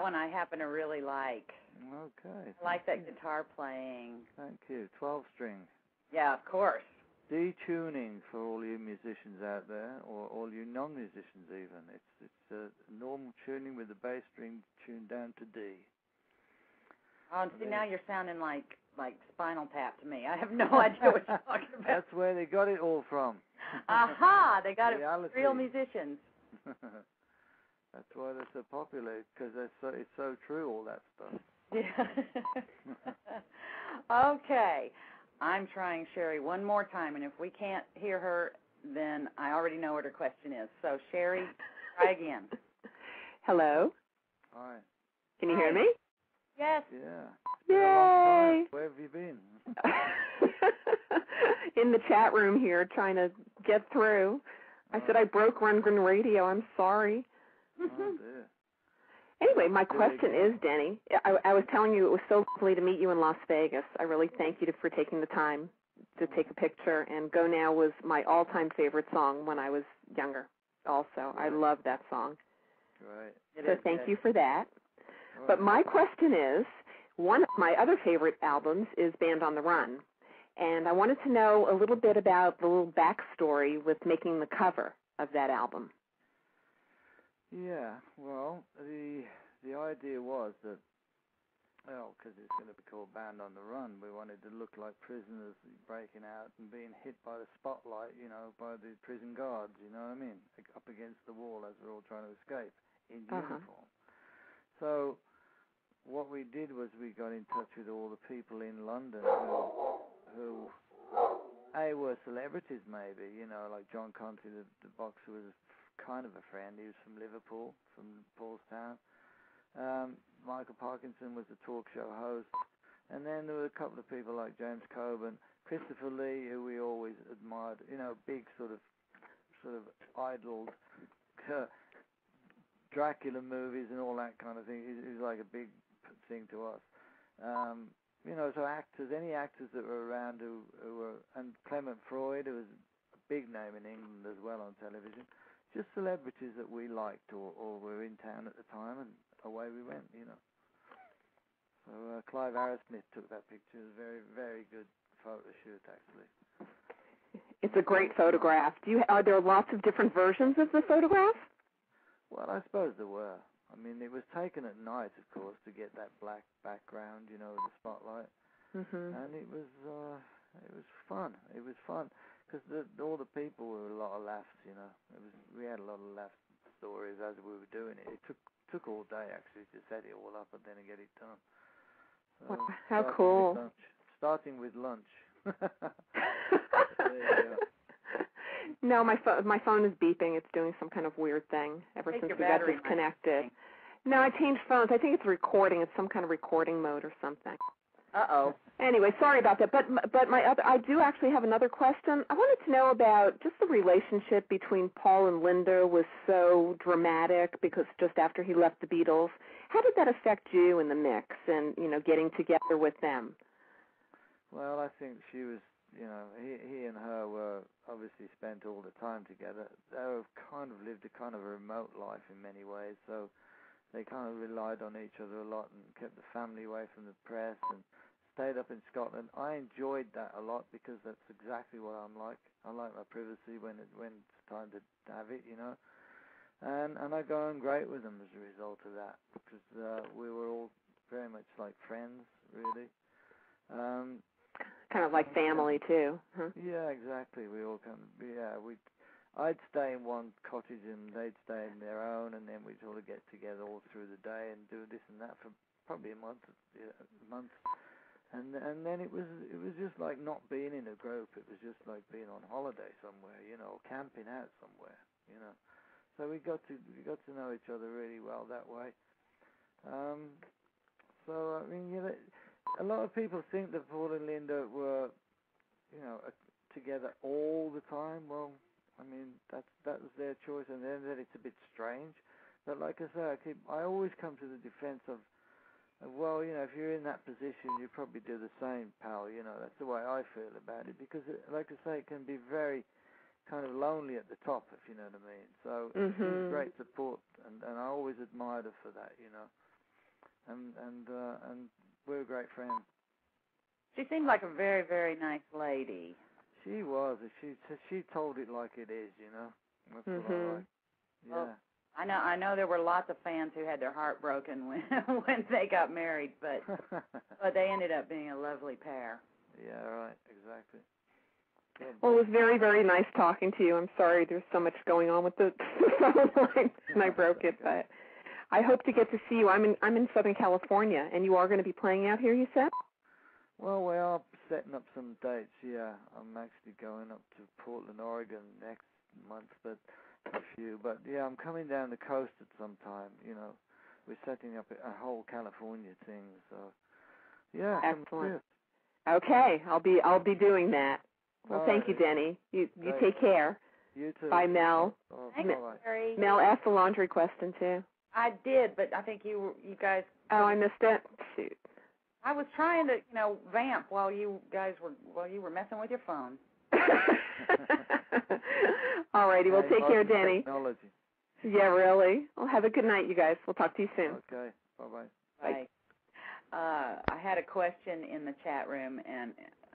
one I happen to really like. Okay. I like that guitar playing. Thank you. 12-string. Yeah, of course. D-tuning for all you musicians out there, or all you non-musicians even. It's a normal tuning with the bass string tuned down to D. Oh, and see, now you're sounding like Spinal Tap to me. I have no idea what you're talking about. That's where they got it all from. Aha! They got Reality. it from real musicians. That's why they're so popular, because it's so true, all that stuff. Yeah. Okay. I'm trying Sherry one more time, and if we can't hear her, then I already know what her question is. So, Sherry, try again. Hello. Hi. Can you hear me? Yes. Yeah. Yay! Where have you been? In the chat room here, trying to get through. I said I broke Rundgren Radio. I'm sorry. Oh, dear. Anyway, my question is, Denny, I was telling you it was so lovely to meet you in Las Vegas. I really thank you for taking the time to take a picture. And Go Now was my all-time favorite song when I was younger also. I love that song. Right. So thank you for that. Right. But my question is, one of my other favorite albums is Band on the Run. And I wanted to know a little bit about the little backstory with making the cover of that album. Yeah, well, the idea was that, well, because it's going to be called Band on the Run, we wanted to look like prisoners breaking out and being hit by the spotlight, by the prison guards, you know what I mean, up against the wall as we're all trying to escape in uniform. So what we did was we got in touch with all the people in London who were celebrities maybe, like John Conte, the boxer, was kind of a friend. He was from Liverpool, from Paulstown. Michael Parkinson was the talk show host. And then there were a couple of people like James Coburn, Christopher Lee, who we always admired, big sort of idled Dracula movies and all that kind of thing. He was like a big thing to us. So actors, any actors that were around who were, and Clement Freud, who was a big name in England as well on television, just celebrities that we liked or were in town at the time, and away we went, So Clive Arrowsmith took that picture. It was a very, very good photo shoot, actually. It's a great photograph. Are there lots of different versions of the photograph? Well, I suppose there were. I mean, it was taken at night, of course, to get that black background, the spotlight. Mm-hmm. And it was fun. It was fun because all the people were a lot of laughs. We had a lot of laugh stories as we were doing it. It took all day actually to set it all up and then get it done. So, how cool! Starting with lunch. There you go. No, my phone is beeping. It's doing some kind of weird thing ever since we got disconnected. No, I changed phones. I think it's recording. It's some kind of recording mode or something. Uh-oh. Anyway, sorry about that. But I do actually have another question. I wanted to know about just the relationship between Paul and Linda was so dramatic because just after he left the Beatles. How did that affect you in the mix and, getting together with them? Well, I think she was, he and her were obviously spent all the time together. They were kind of lived a kind of a remote life in many ways, so they kind of relied on each other a lot and kept the family away from the press and stayed up in Scotland. I enjoyed that a lot because that's exactly what I'm like. I like my privacy when it's time to have it, And I got on great with them as a result of that because we were all very much like friends, really. Kind of like family too. Huh? Yeah, exactly. We all I'd stay in one cottage and they'd stay in their own, and then we'd sort of get together all through the day and do this and that for probably a month. And then it was just like not being in a group. It was just like being on holiday somewhere, camping out somewhere, So we got to know each other really well that way. So I mean, a lot of people think that Paul and Linda were, together all the time. Well, I mean, that was their choice, and then it's a bit strange. But like I say, I always come to the defense of well, if you're in that position, you probably do the same, pal. That's the way I feel about it, because, like I say, it can be very kind of lonely at the top, if you know what I mean. So she was great support, and I always admired her for that, and we're great friends. She seemed like a very, very nice lady. She was. She told it like it is, you know. That's what I like. Yeah. Well, I know there were lots of fans who had their heart broken when when they got married, but they ended up being a lovely pair. Yeah, right, exactly. Good. Well, it was very, very nice talking to you. I'm sorry there's so much going on with the phone line, and I broke it, but I hope to get to see you. I'm in Southern California, and you are going to be playing out here, you said? Well, we are setting up some dates, yeah. I'm actually going up to Portland, Oregon next month, but a few. But, yeah, I'm coming down the coast at some time, you know. We're setting up a whole California thing, so, yeah. Excellent. Okay, I'll be doing that. Well, thank you, Denny. You take care. You too. Bye, Mel. Thanks, Mary. Mel asked the laundry question, too. I did, but I think you guys... Oh, I missed it? Shoot. I was trying to, vamp while you were messing with your phone. All righty. Well, take care, Denny. Technology. Yeah, really. Well, have a good night, you guys. We'll talk to you soon. Okay. Bye-bye. Bye. I had a question in the chat room, and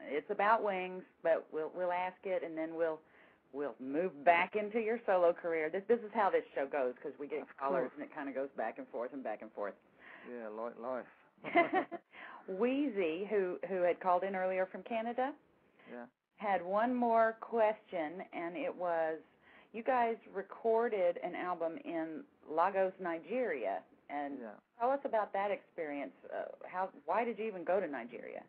it's about wings, but we'll ask it, and then we'll move back into your solo career. This is how this show goes, because we get callers, and it kind of goes back and forth and back and forth. Yeah, like life. Wheezy, who had called in earlier from Canada, had one more question, and it was, you guys recorded an album in Lagos, Nigeria, and tell us about that experience. Why did you even go to Nigeria?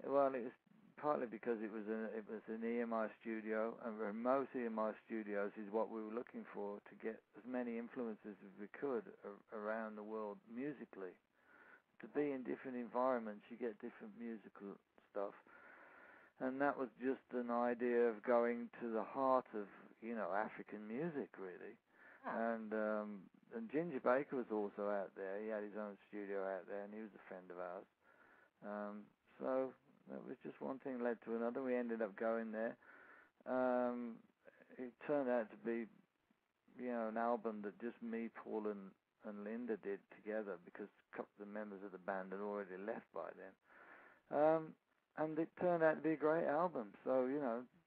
Well, it was partly because it was an EMI studio, and remote EMI studios is what we were looking for, to get as many influences as we could around the world musically. To be in different environments, you get different musical stuff, and that was just an idea of going to the heart of African music, really. And Ginger Baker was also out there. He had his own studio out there, and he was a friend of ours. So that was just one thing led to another. We ended up going there. It turned out to be, an album that just me, Paul, and Linda did together, because a couple of the members of the band had already left by then. And it turned out to be a great album. So,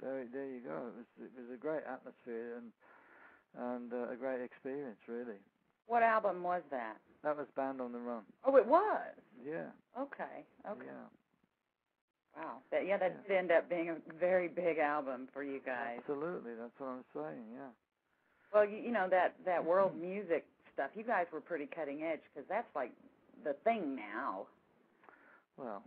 there you go. It was a great atmosphere and a great experience, really. What album was that? That was Band on the Run. Oh, it was? Yeah. Okay. Yeah. Wow. That did end up being a very big album for you guys. Absolutely. That's what I'm saying, yeah. Well, that world music stuff, you guys were pretty cutting edge, because that's like the thing now. Well,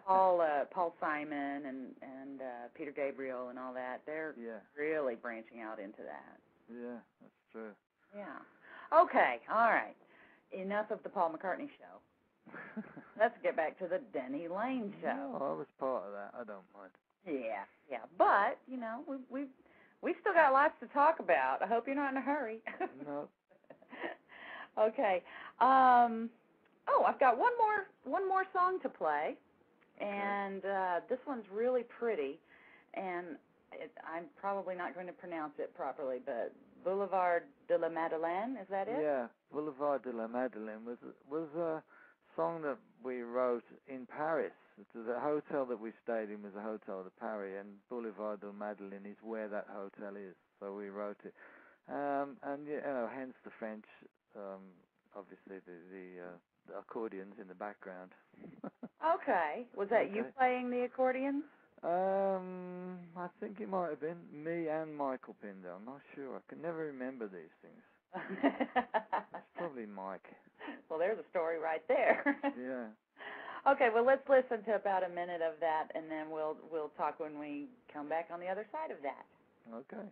Paul Simon and Peter Gabriel and all that, they're really branching out into that. Yeah, that's true. Yeah. Okay, all right. Enough of the Paul McCartney show. Let's get back to the Denny Laine show. No, I was part of that. I don't mind. Yeah. But, we've still got lots to talk about. I hope you're not in a hurry. No. Okay. I've got one more song to play, and this one's really pretty, and I'm probably not going to pronounce it properly, but Boulevard de la Madeleine, is that it? Yeah, Boulevard de la Madeleine was a song that we wrote in Paris. The hotel that we stayed in was a Hotel de Paris, and Boulevard de la Madeleine is where that hotel is. So we wrote it, and hence the French. Obviously, the accordions in the background. Okay. Was that you playing the accordions? I think it might have been me and Michael Pinder. I'm not sure. I can never remember these things. It's probably Mike. Well, there's a story right there. Yeah. Okay. Well, let's listen to about a minute of that, and then we'll talk when we come back on the other side of that. Okay.